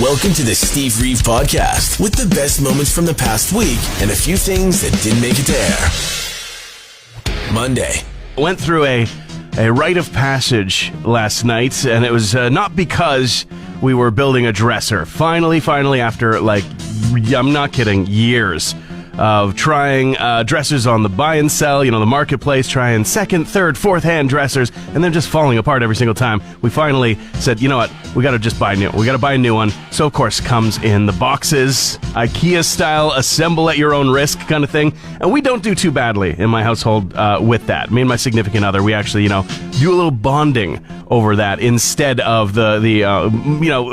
Welcome to the Steve Reeve Podcast with the best moments from the past week and a few things that didn't make it to air. Monday. Went through a rite of passage last night, and it was not because we were building a dresser. Finally, after, I'm not kidding, years of trying dressers on the buy and sell, the marketplace, trying second, third, fourth hand dressers, and then just falling apart every single time. We finally said, you know what, we got to just buy new. We got to buy a new one. So, of course, comes in the boxes, IKEA-style, assemble at your own risk kind of thing. And we don't do too badly in my household with that. Me and my significant other, we actually, do a little bonding over that instead of the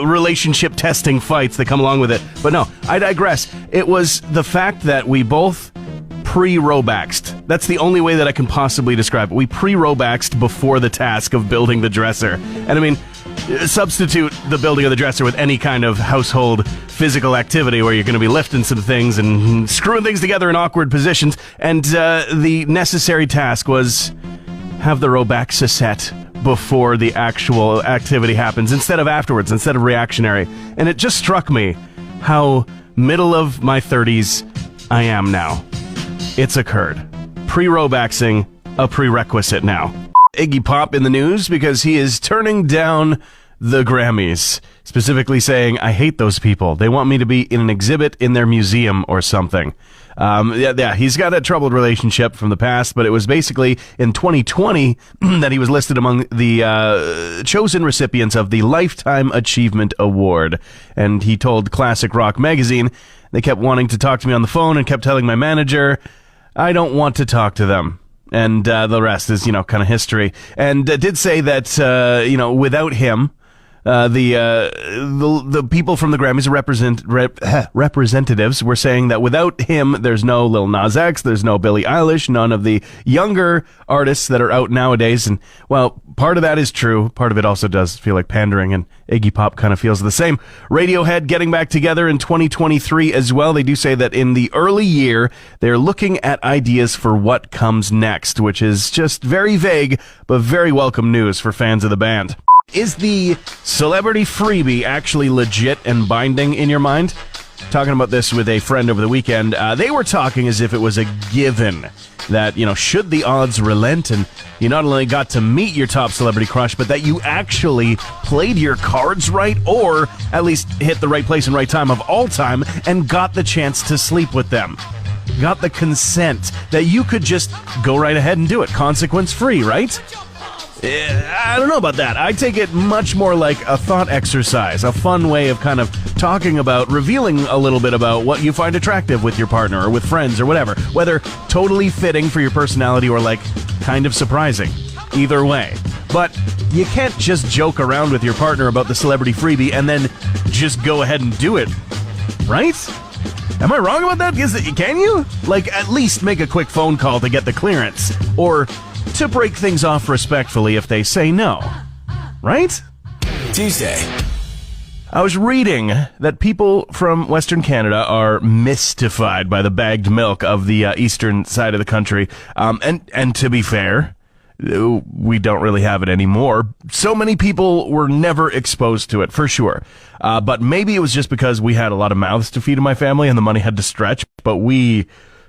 relationship testing fights that come along with it. But no, I digress. It was the fact that we both pre-Robaxed. That's the only way that I can possibly describe it. We pre-Robaxed before the task of building the dresser. And I mean, substitute the building of the dresser with any kind of household physical activity where you're going to be lifting some things and screwing things together in awkward positions. And the necessary task was have the Robax set before the actual activity happens, instead of afterwards, instead of reactionary. And it just struck me how middle of my 30s I am now. It's occurred. Pre-Robaxing, a prerequisite now. Iggy Pop in the news because he is turning down the Grammys, specifically saying, I hate those people. They want me to be in an exhibit in their museum or something. He's got a troubled relationship from the past, but it was basically in 2020 that he was listed among the chosen recipients of the Lifetime Achievement Award. And he told Classic Rock magazine, they kept wanting to talk to me on the phone and kept telling my manager, I don't want to talk to them. And the rest is, kind of history. And did say that, without him, the people from the Grammys representatives were saying that without him, there's no Lil Nas X, there's no Billie Eilish, none of the younger artists that are out nowadays. And, well, part of that is true. Part of it also does feel like pandering, and Iggy Pop kind of feels the same. Radiohead getting back together in 2023 as well. They do say that in the early year, they're looking at ideas for what comes next, which is just very vague, but very welcome news for fans of the band. Is the celebrity freebie actually legit and binding in your mind? Talking about this with a friend over the weekend, they were talking as if it was a given that, should the odds relent and you not only got to meet your top celebrity crush, but that you actually played your cards right, or at least hit the right place and right time of all time and got the chance to sleep with them. Got the consent that you could just go right ahead and do it, consequence-free, right? I don't know about that. I take it much more like a thought exercise, a fun way of kind of talking about, revealing a little bit about what you find attractive with your partner or with friends or whatever, whether totally fitting for your personality or kind of surprising. Either way. But you can't just joke around with your partner about the celebrity freebie and then just go ahead and do it. Right? Am I wrong about that? Can you? At least make a quick phone call to get the clearance. Or to break things off respectfully if they say no. Right? Tuesday. I was reading that people from Western Canada are mystified by the bagged milk of the eastern side of the country. And to be fair, we don't really have it anymore. So many people were never exposed to it, for sure. But maybe it was just because we had a lot of mouths to feed in my family and the money had to stretch. But we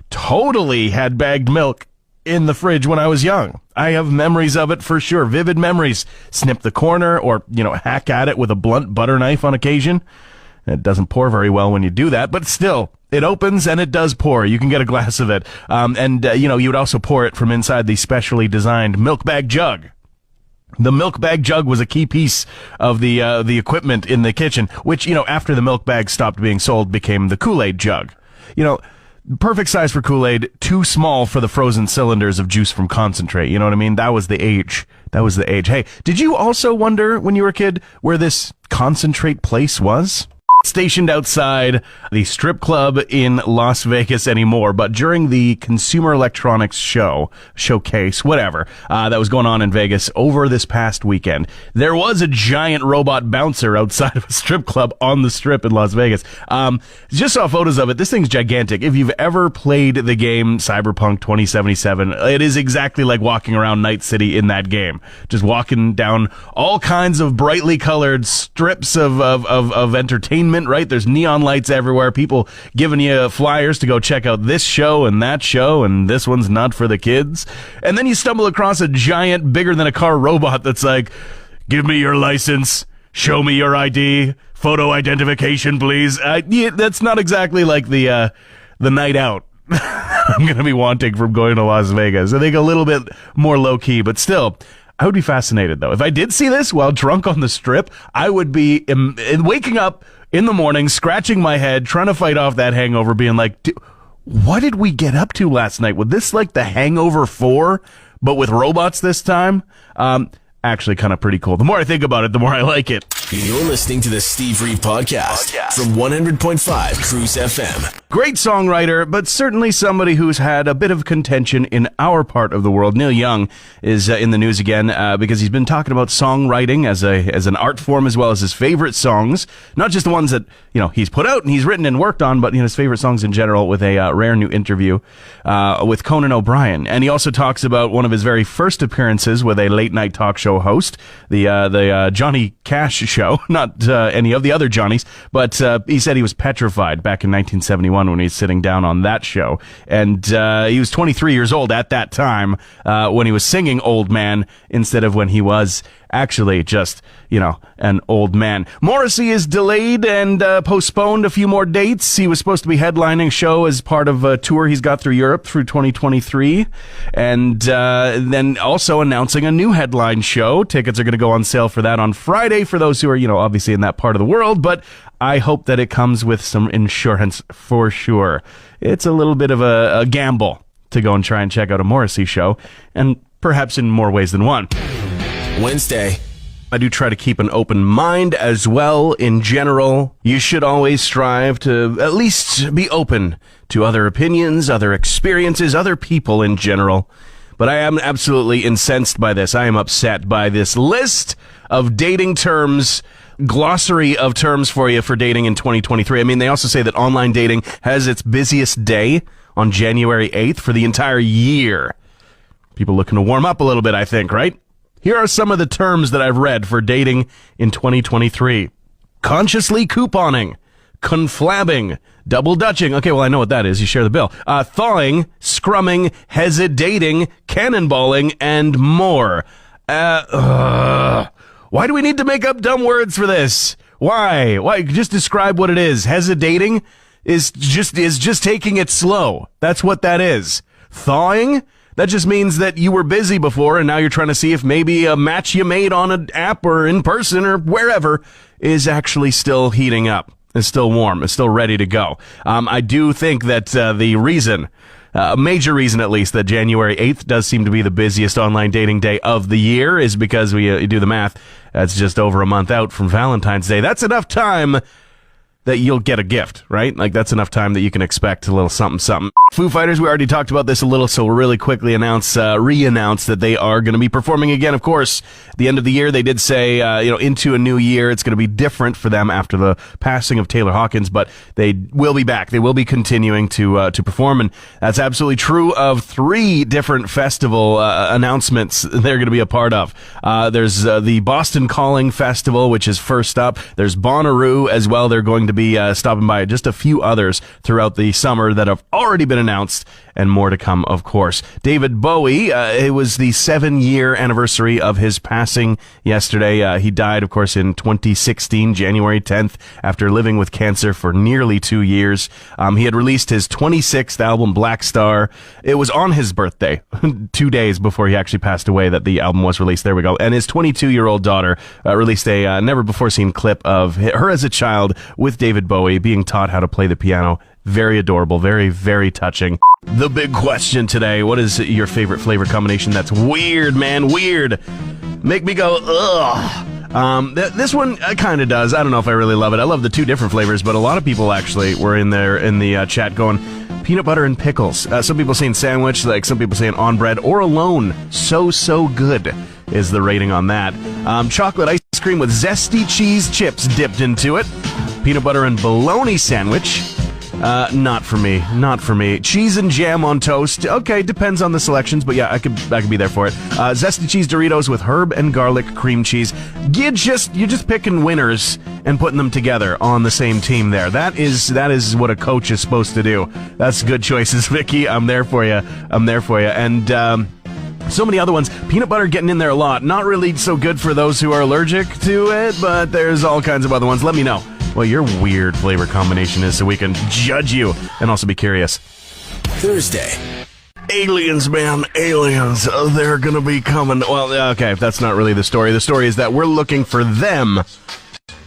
totally had bagged milk in the fridge when I was young. I have memories of it for sure. Vivid memories. Snip the corner or, hack at it with a blunt butter knife on occasion. It doesn't pour very well when you do that, but still, it opens and it does pour. You can get a glass of it. You would also pour it from inside the specially designed milk bag jug. The milk bag jug was a key piece of the equipment in the kitchen, which, after the milk bag stopped being sold, became the Kool-Aid jug. Perfect size for Kool-Aid, too small for the frozen cylinders of juice from concentrate. You know what I mean? That was the age. Hey, did you also wonder when you were a kid where this concentrate place was? stationed outside the strip club in Las Vegas anymore, but during the Consumer Electronics showcase, whatever, that was going on in Vegas over this past weekend, there was a giant robot bouncer outside of a strip club on the strip in Las Vegas. Just saw photos of it. This thing's gigantic. If you've ever played the game Cyberpunk 2077, it is exactly like walking around Night City in that game. Just walking down all kinds of brightly colored strips of entertainment, right? There's neon lights everywhere, people giving you flyers to go check out this show and that show, and this one's not for the kids. And then you stumble across a giant, bigger than a car robot that's like, give me your license, show me your ID, photo identification, please. Yeah, that's not exactly like the night out I'm going to be wanting from going to Las Vegas. I think a little bit more low-key, but still, I would be fascinated, though. If I did see this while drunk on the strip, I would be waking up in the morning, scratching my head, trying to fight off that hangover, being like, what did we get up to last night? Was this like the Hangover 4, but with robots this time? Actually kind of pretty cool. The more I think about it, the more I like it. You're listening to the Steve Reeve Podcast from 100.5 Cruise FM. Great songwriter, but certainly somebody who's had a bit of contention in our part of the world. Neil Young is in the news again because he's been talking about songwriting as an art form, as well as his favorite songs. Not just the ones that he's put out and he's written and worked on, but his favorite songs in general, with a rare new interview with Conan O'Brien. And he also talks about one of his very first appearances with a late night talk show host, the Johnny Cash show, not any of the other Johnnies, but he said he was petrified back in 1971 when he was sitting down on that show. And he was 23 years old at that time when he was singing Old Man instead of when he was actually just, an old man. Morrissey is delayed and postponed a few more dates. He was supposed to be headlining a show as part of a tour he's got through Europe through 2023. And then also announcing a new headline show. Tickets are going to go on sale for that on Friday for those who are, obviously in that part of the world. But I hope that it comes with some insurance for sure. It's a little bit of a gamble to go and try and check out a Morrissey show, and perhaps in more ways than one. Wednesday. I do try to keep an open mind as well. In general, you should always strive to at least be open to other opinions, other experiences, other people in general. But I am absolutely incensed by this. I am upset by this list of dating terms, glossary of terms for you for dating in 2023. I mean, they also say that online dating has its busiest day on January 8th for the entire year. People looking to warm up a little bit, I think, right? Here are some of the terms that I've read for dating in 2023. Consciously couponing, conflabbing, double dutching. Okay, well, I know what that is. You share the bill. Thawing, scrumming, hesitating, cannonballing, and more. Why do we need to make up dumb words for this? Why? Just describe what it is. Hesitating is just taking it slow. That's what that is. Thawing? That just means that you were busy before and now you're trying to see if maybe a match you made on an app or in person or wherever is actually still heating up, is still warm, is still ready to go. I do think that the reason, a major reason at least, that January 8th does seem to be the busiest online dating day of the year is because you do the math. That's just over a month out from Valentine's Day. That's enough time that you'll get a gift, right? Like, that's enough time that you can expect a little something, something. Foo Fighters, we already talked about this a little, so we'll really quickly re-announce that they are going to be performing again. Of course, at the end of the year, they did say, into a new year, it's going to be different for them after the passing of Taylor Hawkins, but they will be back. They will be continuing to perform, and that's absolutely true of 3 different festival announcements they're going to be a part of. There's the Boston Calling Festival, which is first up. There's Bonnaroo as well. They're going to be stopping by just a few others throughout the summer that have already been announced, and more to come, of course. David Bowie, it was the 7-year anniversary of his passing yesterday. He died, of course, in 2016, January 10th, after living with cancer for nearly 2 years. He had released his 26th album, Black Star. It was on his birthday, 2 days before he actually passed away, that the album was released. There we go. And his 22-year-old daughter released a never-before-seen clip of her as a child with David Bowie being taught how to play the piano. Very adorable, very, very touching. The big question today, what is your favorite flavor combination that's weird, man? Weird. Make me go, ugh. This one kind of does. I don't know if I really love it. I love the two different flavors, but a lot of people actually were in there in the chat going, peanut butter and pickles. Some people saying sandwich, like some people saying on bread or alone. So good is the rating on that. Chocolate ice cream with zesty cheese chips dipped into it. Peanut butter and bologna sandwich. Not for me. Cheese and jam on toast. Okay, depends on the selections, but yeah, I could be there for it. Zesty cheese Doritos with herb and garlic cream cheese. You're just picking winners and putting them together on the same team there. That is what a coach is supposed to do. That's good choices, Vicky. I'm there for you. And so many other ones. Peanut butter getting in there a lot. Not really so good for those who are allergic to it, but there's all kinds of other ones. Let me know what your weird flavor combination is so we can judge you and also be curious. Thursday. Aliens, man. Aliens. They're going to be coming. Well, okay, that's not really the story. The story is that we're looking for them.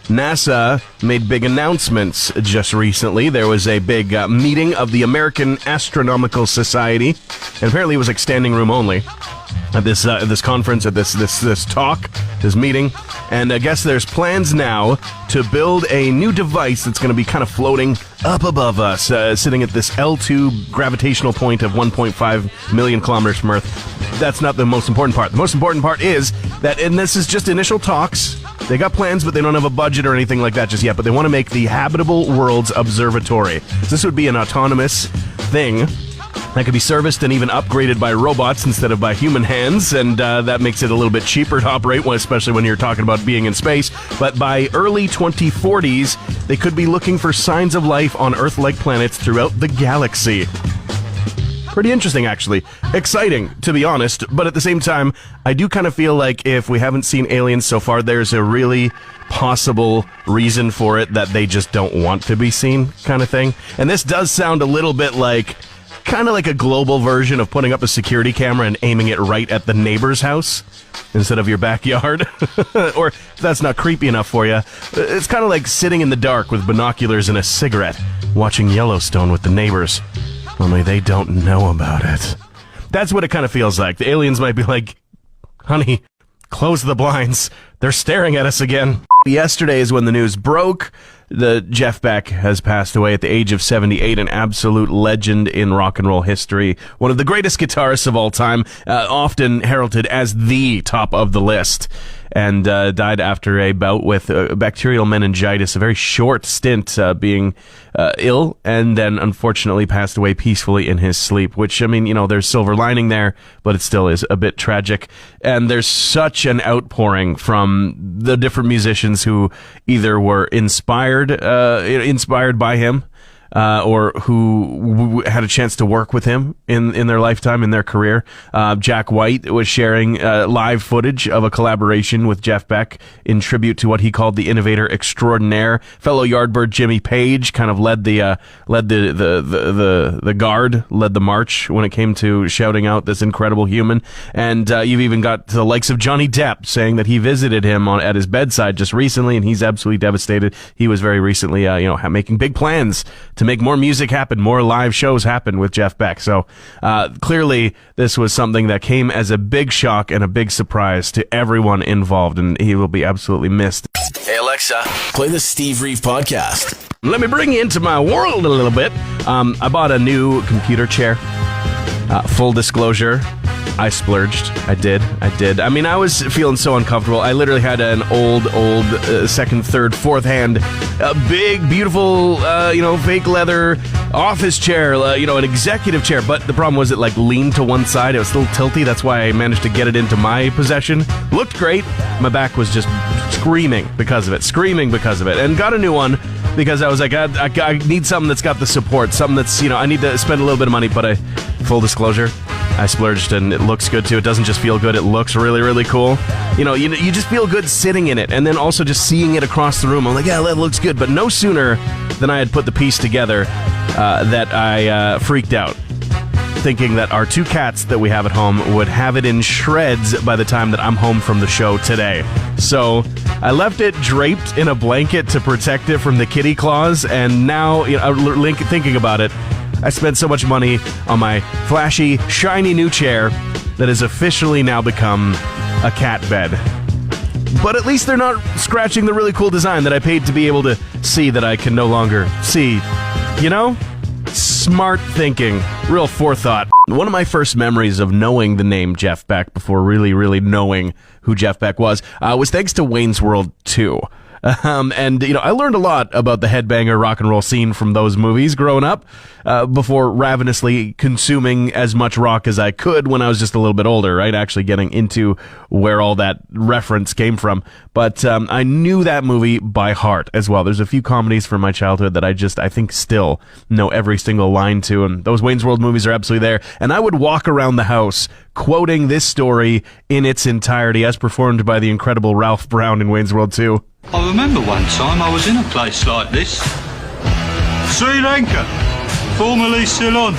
NASA made big announcements just recently. There was a big meeting of the American Astronomical Society, and apparently it was like standing room only at this conference, at this talk, this meeting. And I guess there's plans now to build a new device that's going to be kind of floating up above us, sitting at this L2 gravitational point of 1.5 million kilometers from Earth. That's not the most important part. The most important part is that, and this is just initial talks, they got plans, but they don't have a budget or anything like that just yet, but they want to make the Habitable Worlds Observatory. This would be an autonomous thing that could be serviced and even upgraded by robots instead of by human hands, and that makes it a little bit cheaper to operate, especially when you're talking about being in space. But by early 2040s, they could be looking for signs of life on Earth-like planets throughout the galaxy. Pretty interesting, actually. Exciting, to be honest, but at the same time, I do kind of feel like if we haven't seen aliens so far, there's a really possible reason for it that they just don't want to be seen, kind of thing. And this does sound a little bit like kind of like a global version of putting up a security camera and aiming it right at the neighbor's house instead of your backyard. Or if that's not creepy enough for you, it's kind of like sitting in the dark with binoculars and a cigarette, watching Yellowstone with the neighbors. Only they don't know about it. That's what it kind of feels like. The aliens might be like, honey, close the blinds. They're staring at us again. Yesterday is when the news broke. Jeff Beck has passed away at the age of 78, an absolute legend in rock and roll history. One of the greatest guitarists of all time, often heralded as the top of the list. And died after a bout with bacterial meningitis, a very short stint being ill, and then unfortunately passed away peacefully in his sleep, which, I mean, you know, there's silver lining there, but it still is a bit tragic. And there's such an outpouring from the different musicians who either were inspired by him, or who had a chance to work with him in their lifetime, in their career. Jack White was sharing live footage of a collaboration with Jeff Beck in tribute to what he called the innovator extraordinaire. Fellow Yardbird Jimmy Page kind of led the guard, led the march when it came to shouting out this incredible human. And you've even got the likes of Johnny Depp saying that he visited him at his bedside just recently, and he's absolutely devastated. He was very recently, making big plans to make more music happen, more live shows happen with Jeff Beck. So clearly this was something that came as a big shock and a big surprise to everyone involved, and he will be absolutely missed. Hey Alexa, play the Steve Reeve podcast. Let me bring you into my world a little bit. I bought a new computer chair. Full disclosure, I splurged. I did. I mean, I was feeling so uncomfortable. I literally had an old second, third, fourth hand, big, beautiful, fake leather office chair, an executive chair. But the problem was it leaned to one side. It was a little tilty. That's why I managed to get it into my possession. Looked great. My back was just screaming because of it. And got a new one because I was like, I need something that's got the support, something that's, I need to spend a little bit of money, but full disclosure, I splurged, and it looks good too. It doesn't just feel good, it looks really, really cool. You just feel good sitting in it, and then also just seeing it across the room. I'm like, yeah, that looks good. But no sooner than I had put the piece together that I freaked out, thinking that our two cats that we have at home would have it in shreds by the time that I'm home from the show today. So I left it draped in a blanket to protect it from the kitty claws, and now, thinking about it, I spent so much money on my flashy, shiny new chair that has officially now become a cat bed. but at least they're not scratching the really cool design that I paid to be able to see that I can no longer see. You know? Smart thinking. Real forethought. One of my first memories of knowing the name Jeff Beck before really knowing who Jeff Beck was thanks to Wayne's World 2. And, I learned a lot about the headbanger rock and roll scene from those movies growing up, before ravenously consuming as much rock as I could when I was just a little bit older, right? Actually getting into where all that reference came from. But I knew that movie by heart as well. There's a few comedies from my childhood that I think still know every single line to, and those Wayne's World movies are absolutely there. And I would walk around the house quoting this story in its entirety as performed by the incredible Ralph Brown in Wayne's World 2. I remember one time I was in a place like this. Sri Lanka, formerly Ceylon.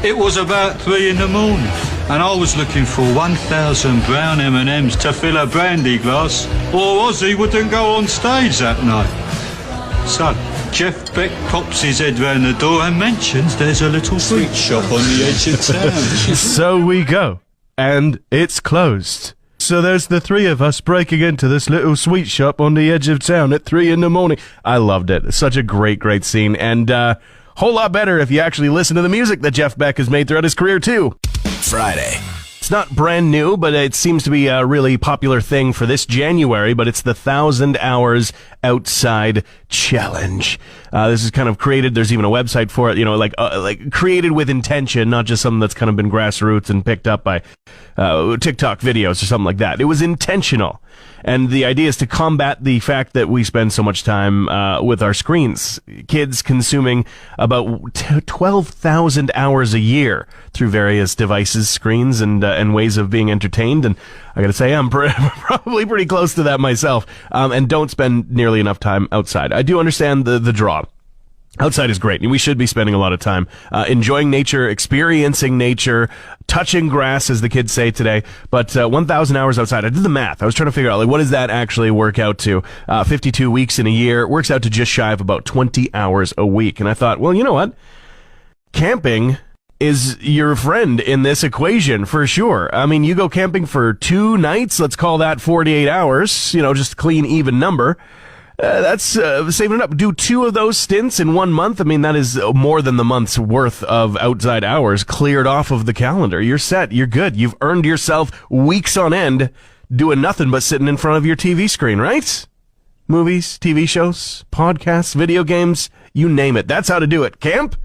It was about 3 a.m, and I was looking for 1,000 brown M&Ms to fill a brandy glass, or Ozzy wouldn't go on stage that night. So, Jeff Beck pops his head round the door and mentions there's a little sweet shop on the edge of town. So we go, and it's closed. So there's the three of us breaking into this little sweet shop on the edge of town at 3 a.m. I loved it. Such a great scene. And whole lot better if you actually listen to the music that Jeff Beck has made throughout his career, too. Friday. It's not brand new, but it seems to be a really popular thing for this January, but it's the 1,000 Hours Outside Challenge. This is kind of created, there's even a website for it, like created with intention, not just something that's kind of been grassroots and picked up by TikTok videos or something like that. It was intentional. And the idea is to combat the fact that we spend so much time with our screens. Kids consuming about 12,000 hours a year through various devices, screens, and ways of being entertained. And I gotta say, I'm probably pretty close to that myself. And don't spend nearly enough time outside. I do understand the draw. Outside is great. We should be spending a lot of time enjoying nature, experiencing nature, touching grass, as the kids say today. But 1,000 hours outside, I did the math. I was trying to figure out, what does that actually work out to? 52 weeks in a year. It works out to just shy of about 20 hours a week. And I thought, well, you know what? Camping is your friend in this equation for sure. I mean, you go camping for 2 nights. Let's call that 48 hours, just a clean, even number. That's saving it up. Do 2 of those stints in 1 month. I mean, that is more than the month's worth of outside hours cleared off of the calendar. You're set. You're good. You've earned yourself weeks on end doing nothing but sitting in front of your TV screen, right? Movies, TV shows, podcasts, video games, you name it. That's how to do it. Camp,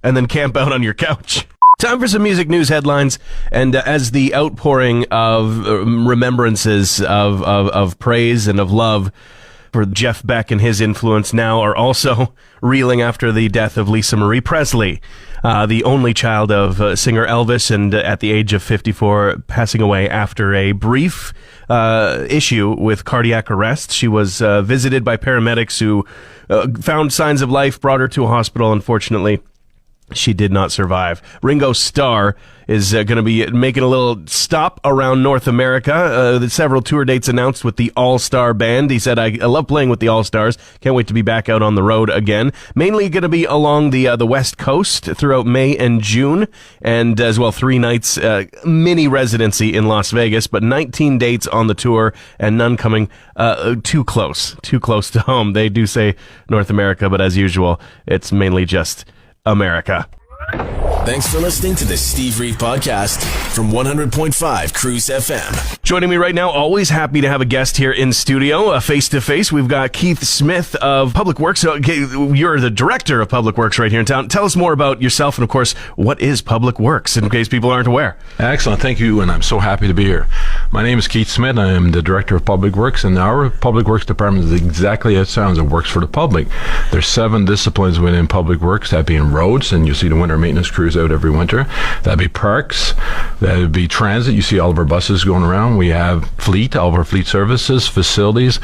and then camp out on your couch. Time for some music news headlines, and as the outpouring of remembrances of praise and of love for Jeff Beck and his influence now are also reeling after the death of Lisa Marie Presley, the only child of singer Elvis, and at the age of 54, passing away after a brief issue with cardiac arrest. She was visited by paramedics who found signs of life, brought her to a hospital. Unfortunately, she did not survive. Ringo Starr is going to be making a little stop around North America. Several tour dates announced with the All-Star Band. He said, I love playing with the All-Stars. Can't wait to be back out on the road again. Mainly going to be along the West Coast throughout May and June, and as well 3 nights mini residency in Las Vegas, but 19 dates on the tour, and none coming too close to home. They do say North America, but as usual, it's mainly just America. Thanks for listening to the Steve Reeve Podcast from 100.5 Cruise FM. Joining me right now, always happy to have a guest here in studio, face-to-face. We've got Keith Smith of Public Works. You're the director of Public Works right here in town. Tell us more about yourself and, of course, what is Public Works, in case people aren't aware. Excellent. Thank you, and I'm so happy to be here. My name is Keith Smith. I am the director of Public Works, and our Public Works department is exactly as it sounds. It works for the public. There's 7 disciplines within Public Works, that being roads, and you'll see the winter maintenance crews out every winter. That'd be parks. That'd be transit. You see all of our buses going around. We have fleet, all of our fleet services, facilities.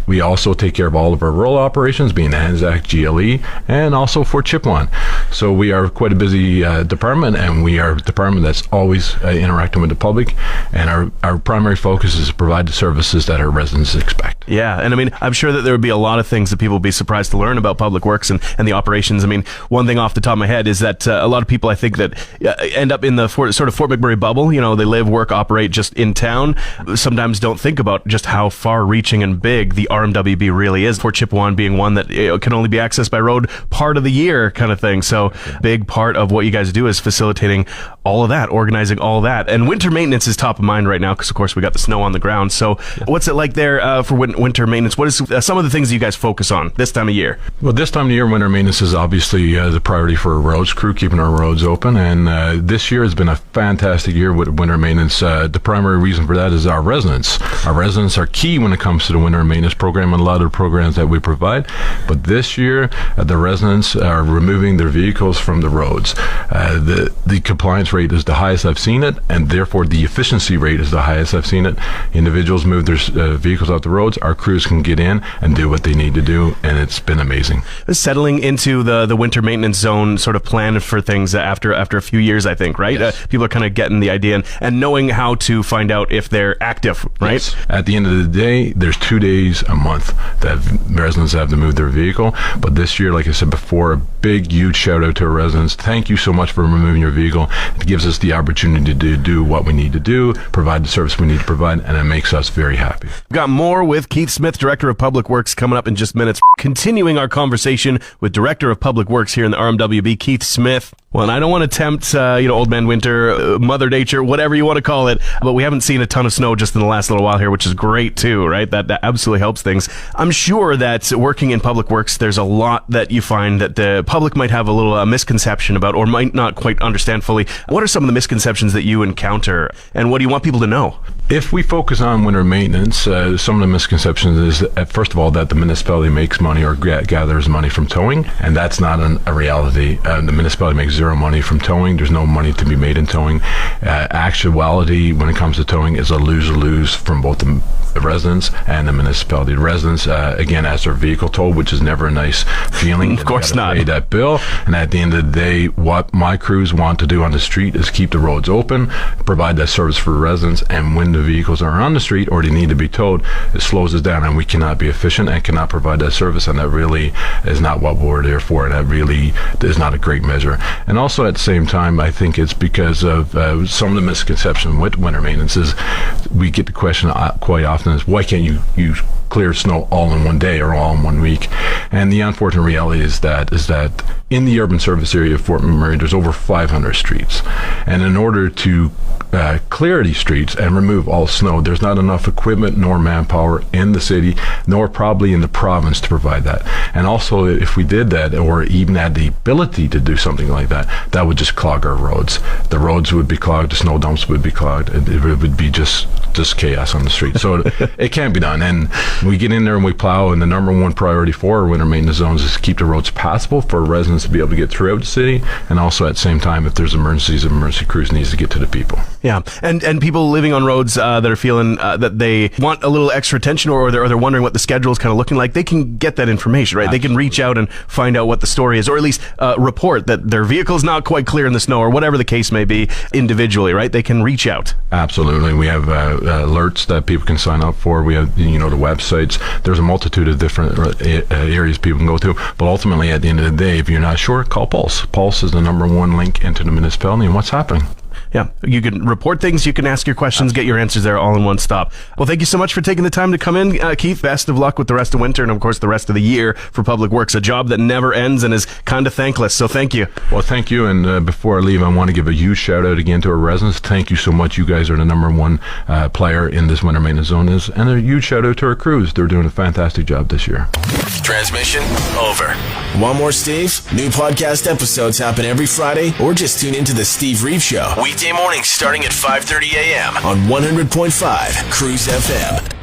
We also take care of all of our rural operations, being ANZAC, GLE, and also Fort Chipewyan. So we are quite a busy department, and we are a department that's always interacting with the public, and our primary focus is to provide the services that our residents expect. Yeah, and I mean, I'm sure that there would be a lot of things that people would be surprised to learn about Public Works and the operations. I mean, one thing off the top of my head is that a lot of people, I think, that end up in the Fort McMurray bubble. They live, work, operate just in town. sometimes don't think about just how far-reaching and big the RMWB really is, for Chippewan being one that can only be accessed by road part of the year kind of thing. So big part of what you guys do is facilitating all of that, organizing all that. And winter maintenance is top of mind right now because, of course, we got the snow on the ground. So what's it like there for winter maintenance? What is some of the things you guys focus on this time of year? Well, this time of year, winter maintenance is obviously the priority for a roads crew, keeping our roads open. And this year has been a fantastic year with winter maintenance. The primary reason for that is our residents. Our residents are key when it comes to the winter maintenance program and a lot of the programs that we provide. But this year, the residents are removing their vehicles from the roads. The compliance rate is the highest I've seen it, and therefore the efficiency rate is the highest I've seen it. Individuals move their vehicles off the roads. Our crews can get in and do what they need to do, and it's been amazing. Settling into the winter maintenance zone sort of plan for things after a few years, I think, right? Yes. People are kind of getting the idea and knowing how to find out if they're active, right? Yes. At the end of the day, there's 2 days a month that residents have to move their vehicle. But this year, like I said before, a big, huge shout out to our residents. Thank you so much for removing your vehicle. It gives us the opportunity to do what we need to do, provide the service we need to provide, and it makes us very happy. We've got more with Keith Smith, Director of Public Works, coming up in just minutes. Continuing our conversation with Director of Public Works here in the RMWB, Keith Smith. Well, and I don't want to tempt, Old Man Winter, Mother Nature, whatever you want to call it, but we haven't seen a ton of snow just in the last little while here, which is great too, right? That absolutely helps things. I'm sure that working in public works, there's a lot that you find that the public might have a little misconception about or might not quite understand fully. What are some of the misconceptions that you encounter, and what do you want people to know? If we focus on winter maintenance, some of the misconceptions is, first of all, that the municipality makes money or gathers money from towing, and that's not a reality. The municipality makes zero money from towing. There's no money to be made in towing. Actuality, when it comes to towing, is a lose-lose from both the residents and the municipality. The residents, again, ask their vehicle towed, which is never a nice feeling. Of course not. Pay that bill, and at the end of the day, what my crews want to do on the street is keep the roads open, provide that service for residents, and when the vehicles are on the street or they need to be towed, it slows us down, and we cannot be efficient and cannot provide that service, and that really is not what we're there for, and that really is not a great measure. And also at the same time, I think it's because of some of the misconception with winter maintenance is we get the question quite often is, why can't you clear snow all in one day or all in 1 week? And the unfortunate reality is that in the urban service area of Fort McMurray, there's over 500 streets, and in order to clear these streets and remove all snow, there's not enough equipment nor manpower in the city, nor probably in the province to provide that. And also, if we did that, or even had the ability to do something like that, that would just clog our roads. The roads would be clogged, the snow dumps would be clogged, it would be just chaos on the street. So it can't be done. And we get in there and we plow, and the number one priority for our winter maintenance zones is to keep the roads passable for residents to be able to get throughout the city, and also at the same time, if there's emergencies, emergency crews needs to get to the people. Yeah, and people living on roads that are feeling that they want a little extra attention, or they're wondering what the schedule is kind of looking like, they can get that information, right? Absolutely. They can reach out and find out what the story is, or at least report that their vehicle's not quite clear in the snow, or whatever the case may be individually, right? They can reach out. Absolutely. We have alerts that people can sign up for. We have, the websites. There's a multitude of different areas people can go to. But ultimately, at the end of the day, if you're not sure, call Pulse. Pulse is the number one link into the municipality and what's happening. Yeah, you can report things, you can ask your questions, get your answers there all in one stop. Well, thank you so much for taking the time to come in, Keith. Best of luck with the rest of winter and, of course, the rest of the year for Public Works, a job that never ends and is kind of thankless. So thank you. Well, thank you. And before I leave, I want to give a huge shout out again to our residents. Thank you so much. You guys are the number one player in this winter maintenance zone. And a huge shout out to our crews. They're doing a fantastic job this year. Transmission over. Want more Steve? New podcast episodes happen every Friday, or just tune into the Steve Reeve Show. Weekday mornings starting at 5:30 a.m. on 100.5 Cruise FM.